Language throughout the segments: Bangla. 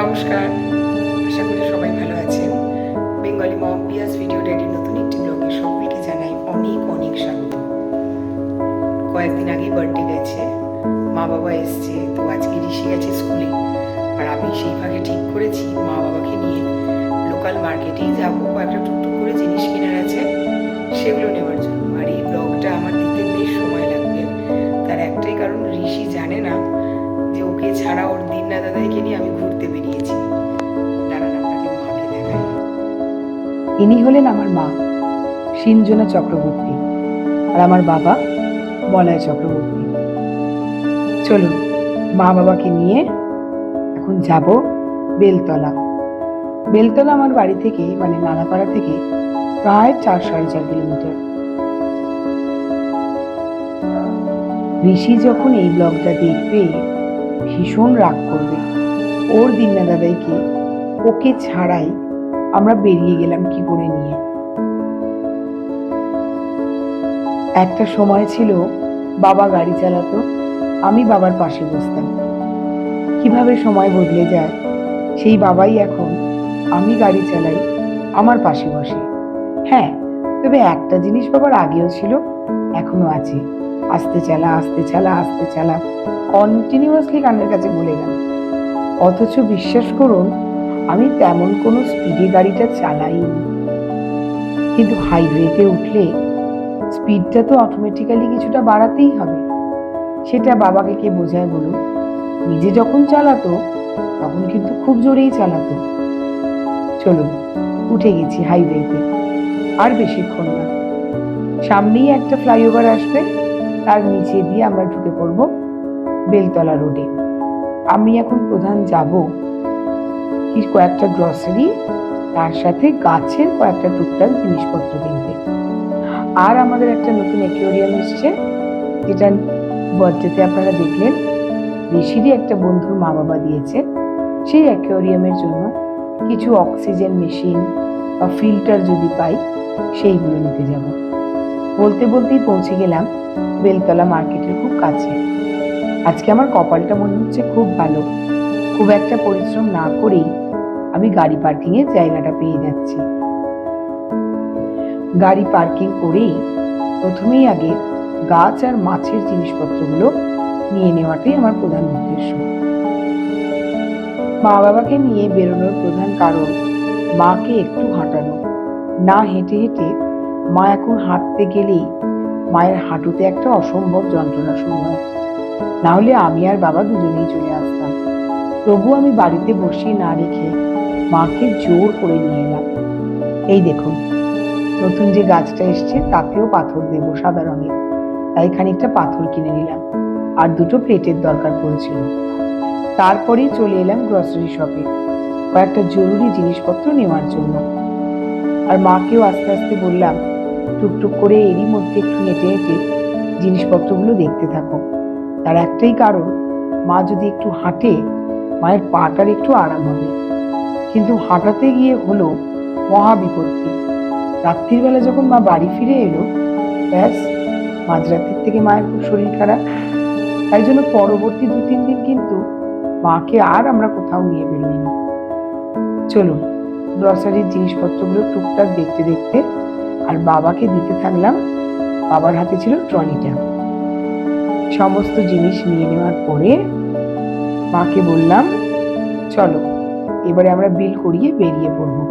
নমস্কার, আশা করি সবাই ভালো আছেন। বেঙ্গলি মম পিয়াস ভিডিও ডেডির নতুন একটি ব্লগে সকলকে জানাই অনেক অনেক স্বাগত। কয়েকদিন আগেই বার্থডে গেছে, মা বাবা এসছে, তো আজকে ঋষি গেছে স্কুলে। আর আমি সেই ভাগে ঠিক করেছি মা বাবাকে নিয়ে লোকাল মার্কেটেই যাবো, কয়েকটা টুকটুক করে জিনিস কেনার আছে, সেগুলো নেওয়ার জন্য। আর এই ব্লগটা আমার দিতে বেশ সময় লাগবে, তার একটাই কারণ, ঋষি জানে না যে ওকে ছাড়া ওর দিন্না দাদাইকে নিয়ে আমি ঘুরতে বেরিয়েছি। দাঁড়ান আপনাকে মাকে দেখাই। ইনি হলেন আমার মা সিঞ্জনা চক্রবর্তী, আর আমার বাবা বলয় চক্রবর্তী। চলুন মা বাবাকে নিয়ে এখন যাব বেলতলা। বেলতলা আমার বাড়ি থেকে মানে নালাপাড়া থেকে প্রায় 4-4.5 কিলোমিটার। ঋষি যখন এই ব্লগটা দেখবে ভীষণ রাগ করবে। ওর দিন্না দাদাইকে ওকে ছাড়াই আমরা বেরিয়ে গেলাম কি করে নিয়ে। একটা সময় ছিল বাবা গাড়ি চালাতো, আমি বাবার পাশে বসতাম। কিভাবে সময় বদলে যায়, সেই বাবাই এখন আমি গাড়ি চালাই আমার পাশে বসে। হ্যাঁ, তবে একটা জিনিস বাবার আগেও ছিল, এখনো আছে, আস্তে চালা আস্তে চালা আস্তে চালা, কন্টিনিউয়াসলি কানের কাছে বলে গেল। অথচ বিশ্বাস করুন, আমি তেমন কোনো স্পিডে গাড়িটা চালাইনি, কিন্তু হাইওয়েতে উঠলে স্পিডটা তো অটোমেটিক্যালি কিছুটা বাড়াতেই হবে। সেটা বাবাকে কে বোঝায় বলুন? নিজে যখন চালাতো তখন কিন্তু খুব জোরেই চালাতো। চলুন, উঠে গেছি হাইওয়েতে। আর বেশিক্ষণ না, সামনেই একটা ফ্লাইওভার আসবে, তার নিচে দিয়ে আমরা ঢুকে পড়ব বেলতলা রোডে। আমি এখন প্রধান যাব কি কয়েকটা গ্রসারি, তার সাথে গাছের কয়েকটা টুকটাক জিনিসপত্র কিনতে। আর আমাদের একটা নতুন অ্যাকুয়ারিয়াম এসছে, যেটা বার্থডেতে আপনারা দেখলেন ঋষিরই একটা বন্ধুর মা বাবা দিয়েছে। সেই অ্যাকুয়ারিয়ামের জন্য কিছু অক্সিজেন মেশিন বা ফিল্টার যদি পাই সেইগুলো নিতে যাব। বলতে বলতেই পৌঁছে গেলাম বেলতলা মার্কেটের খুব কাছে। আজকে আমার কপালটা মনে হচ্ছে খুব ভালো, খুব একটা পরিশ্রম না করেই আমি গাড়ি পার্কিং এর জায়গাটা পেয়ে যাচ্ছি। গাড়ি পার্কিং করেই প্রথমেই আগে গাছ আর মাছের জিনিসপত্রগুলো নিয়ে নেওয়াটাই আমার প্রধান উদ্দেশ্য। মা বাবাকে নিয়ে বেরোনোর প্রধান কারণ মাকে একটু হাঁটানো। না হেঁটে হেঁটে মা এখন হাঁটতে গেলেই মায়ের হাঁটুতে একটা অসম্ভব যন্ত্রণা শুরু হয়। না হলে আমি আর বাবা দুজনেই চলে আসতাম, তবু আমি বাড়িতে বসিয়ে না রেখে মাকে জোর করে নিয়ে এলাম। এই দেখুন, নতুন যে গাছটা এসছে তাতেও পাথর দেবো সাদা রঙের, তাই খানিকটা পাথর কিনে নিলাম। আর দুটো প্লেটের দরকার পড়েছিল। তারপরেই চলে এলাম গ্রসারি শপে কয়েকটা জরুরি জিনিসপত্র নেওয়ার জন্য। আর মাকেও আস্তে আস্তে বললাম টুকটুক করে এরই মধ্যে একটু হেঁটে হেঁটে জিনিসপত্রগুলো দেখতে থাকো। তার একটাই কারণ, মা যদি একটু হাঁটে মায়ের পাটার একটু আরাম হবে। কিন্তু হাঁটাতে গিয়ে হলো মহা বিপত্তি। রাত্রির বেলা যখন মা বাড়ি ফিরে এলো, ব্যাস, মাঝরাতের থেকে মায়ের খুব শরীর খারাপ। তাই জন্য পরবর্তী 2-3 দিন কিন্তু মাকে আর আমরা কোথাও নিয়ে বেরোইনি। চলুন গ্রসারির জিনিসপত্রগুলো টুকটাক দেখতে দেখতে আর বাবাকে দিতে থাকলাম। বাবার হাতে ছিল ট্রলিটা। সমস্ত জিনিস নিয়ে নেওয়ার পরে মাকে বললাম, চলো এবারে আমরা বিল করিয়ে বেরিয়ে পড়বো।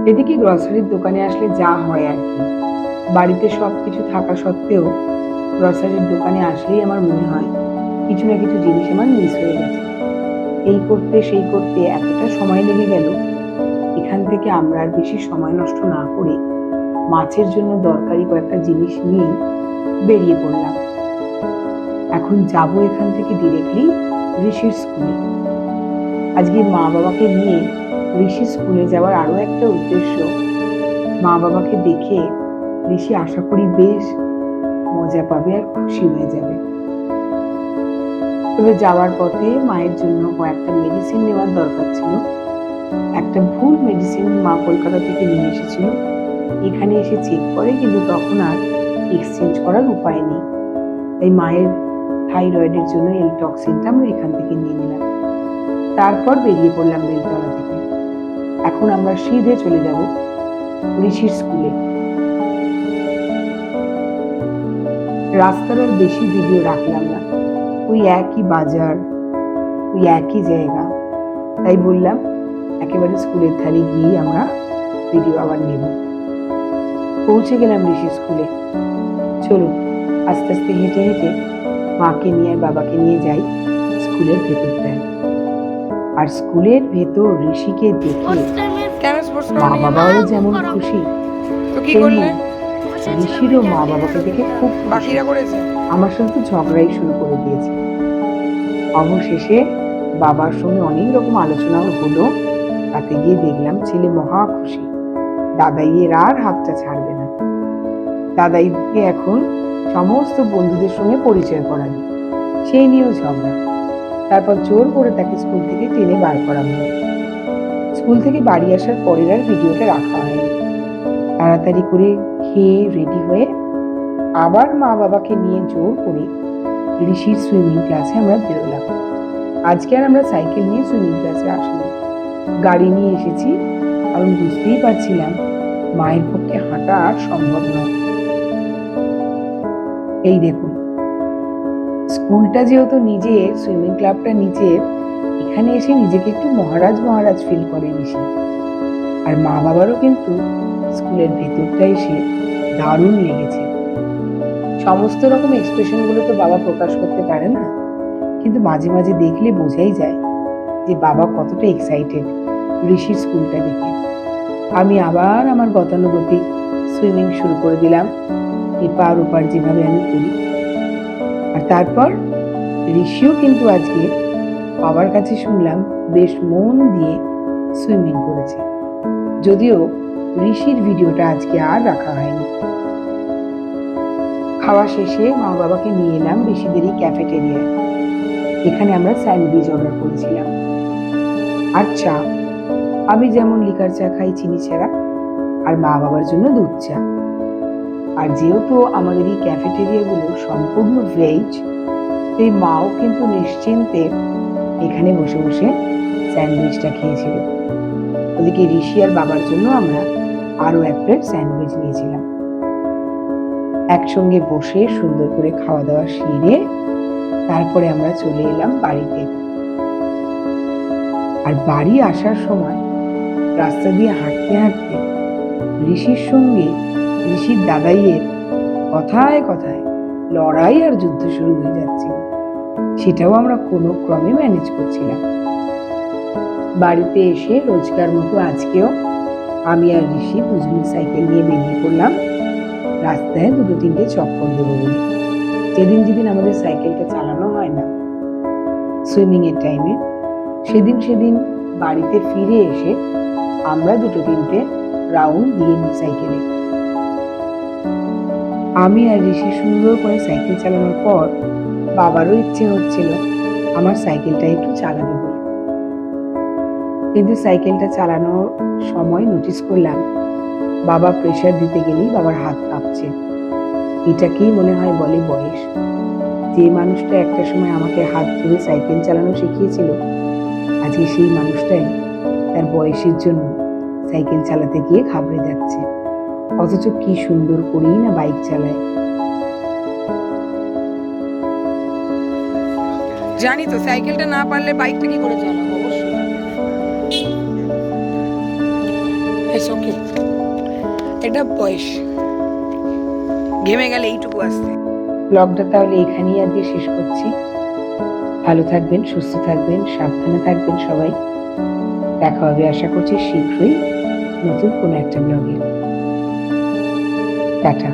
এদিকে গ্রসারির দোকানে আসলে যা হয় আর কি, বাড়িতে সবকিছু থাকা সত্ত্বেও গ্রসারির দোকানে আসলেই আমার মনে হয় কিছু না কিছু জিনিস আমার মিস হয়ে গেছে। এই করতে সেই করতে এতটা সময় লেগে গেল, এখান থেকে আমরা আর বেশি সময় নষ্ট না করে মাছের জন্য দরকারি কয়েকটা জিনিস নিয়ে বেরিয়ে পড়লাম। এখন যাব এখান থেকে ডিরেক্টলি ঋষির স্কুলে। আজকে মা বাবাকে নিয়ে ঋষি স্কুলে যাওয়ার আরো একটা উদ্দেশ্য, মা বাবাকে দেখে ঋষি আশা করি বেশ মজা পাবে আর খুশি হয়ে যাবে। তবে যাওয়ার পথে মায়ের জন্য কয়েকটা মেডিসিন নেওয়ার দরকার ছিল। একটা ভুল মেডিসিন মা কলকাতা থেকে নিয়ে এসেছিল, এখানে এসে চেক করে, কিন্তু তখন আর এক্সচেঞ্জ করার উপায় নেই। তাই মায়ের থাইরয়েডের জন্য এলটক্সিনটা আমরা এখান থেকে নিয়ে নিলাম। তারপর বেরিয়ে পড়লাম বেলতলা থেকে। এখন আমরা সিধে চলে যাব ঋষির স্কুলে। রাস্তার আর বেশি ভিডিও রাখলাম না, ওই একই বাজার, ওই একই জায়গা, তাই বললাম একেবারে স্কুলের ধারে গিয়ে আমরা ভিডিও আবার নেব। পৌঁছে গেলাম ঋষির স্কুলে। চলো আস্তে আস্তে হেঁটে হেঁটে মাকে নিয়ে আর বাবাকে নিয়ে যাই স্কুলের ভেতরটায়। আর স্কুলের ভেতর ঋষিকে দেখে কেন স্পোর্টস মা বাবাও যেমন খুশি, তো কি তেমনি করলে? ঋষিরও মা বাবাকে দেখে খুব খুশি। বাকিরা করেছে। আমার সাথে তো ঝগড়াই শুরু করে দিয়েছে। অবশেষে বাবার সঙ্গে অনেক রকম আলোচনাও হলো, তাতে গিয়ে দেখলাম ছেলে মহা খুশি। দাদাইয়ের আর হাতটা ছাড়বে না। দাদাইকে এখন সমস্ত বন্ধুদের সঙ্গে পরিচয় করাবে, সেই নিয়েও ঝগড়া। তারপর জোর করে তাকে স্কুল থেকে টেনে বার করা হলো। স্কুল থেকে বাড়ি আসার পরের আর ভিডিওটা রাখা হয়নি। তাড়াতাড়ি করে খেয়ে রেডি হয়ে আবার মা বাবাকে নিয়ে জোর করে ঋষির সুইমিং ক্লাসে আমরা বেরোলাম। আজকে আর আমরা সাইকেল নিয়ে সুইমিং ক্লাসে আসিনি, গাড়ি নিয়ে এসেছি, কারণ বুঝতেই পারছিলাম মায়ের পক্ষে হাঁটা আর সম্ভব নয়। এই দেখুন, স্কুলটা যেহেতু নিজের, সুইমিং ক্লাবটা নিজের, এখানে এসে নিজেকে একটু মহারাজ মহারাজ ফিল করে ঋষি। আর মা বাবারও কিন্তু স্কুলের ভেতরটা এসে দারুণ লেগেছে। সমস্ত রকম এক্সপ্রেশন গুলো তো বাবা প্রকাশ করতে পারে না, কিন্তু মাঝে মাঝে দেখলে বোঝাই যায় যে বাবা কতটা এক্সাইটেড ঋষির স্কুলটা দেখে। আমি আবার আমার গতানুগতিক সুইমিং শুরু করে দিলাম, এপার ওপার যেভাবে আমি করি। আর তারপর ঋষিও কিন্তু আজকে বাবার কাছে শুনলাম বেশ মন দিয়ে সুইমিং করেছে, যদিও ঋষির ভিডিওটা আজকে আর রাখা হয়নি। খাওয়া শেষে মা বাবাকে নিয়ে এলাম বেশি দেরি ক্যাফেটেরিয়ায়। এখানে আমরা স্যান্ডউইচ অর্ডার করেছিলাম আর চা। আমি যেমন লিকার চা খাই চিনি ছাড়া, আর মা বাবার জন্য দুধ চা। আর যেহেতু আমাদের এই ক্যাফেটেরিয়াগুলো সম্পূর্ণ ভেজ, তাই মাও কিন্তু নিশ্চিন্তে এখানে বসে বসে স্যান্ডউইচটা খেয়েছিল। ওদিকে ঋষি আর বাবার জন্য আমরা আরো এক প্লেট স্যান্ডউইচ নিয়েছিলাম। একসঙ্গে বসে সুন্দর করে খাওয়া দাওয়া সেরে তারপরে আমরা চলে এলাম বাড়িতে। আর বাড়ি আসার সময় রাস্তা দিয়ে হাঁটতে হাঁটতে ঋষির সঙ্গে ঋষির দাদাইয়ের কথায় কথায় লড়াই আর যুদ্ধ শুরু হয়ে যাচ্ছিল। সেটাও আমরা কোনো ক্রমে ম্যানেজ করছিলাম। বাড়িতে এসে রোজকার মতো আজকেও আমি আর ঋষি দুজনে সাইকেল নিয়ে বেরিয়ে পড়লাম রাস্তায় দুটো তিনটে চক্কর দেবো বলে। যেদিন যেদিন আমাদের সাইকেলটা চালানো হয় না সুইমিং এর টাইমে, সেদিন বাড়িতে ফিরে এসে আমরা দুটো তিনটে রাউন্ড দিয়ে নিই সাইকেলে। আমি আর ঋষি সুন্দর করে সাইকেল চালানোর পর বাবারও ইচ্ছে হচ্ছিল আমার সাইকেলটা একটু চালাবে বলে, কিন্তু সাইকেলটা চালানোর সময় নোটিস করলাম বাবা প্রেসার দিতে গেলেই বাবার হাত কাঁপছে। এটাকেই মনে হয় বলে বয়স। যে মানুষটা একটা সময় আমাকে হাত ধরে সাইকেল চালানো শিখিয়েছিল, আজকে সেই মানুষটাই তার বয়সের জন্য সাইকেল চালাতে গিয়ে ঘাবড়ে যাচ্ছে, অথচ কি সুন্দর করেই না বাইক চালায়। জানি তো সাইকেলটা না পারলে বাইকটা কি করে চালাবো? অবশ্যই এটা বয়স, ঘেমে গেলে এইটুকু আসতে। ব্লগটা তাহলে এখানেই আজকে শেষ করছি। ভালো থাকবেন, সুস্থ থাকবেন, সাবধানে থাকবেন সবাই। দেখা হবে আশা করছি শীঘ্রই নতুন কোনো একটা ব্লগে। টাটা।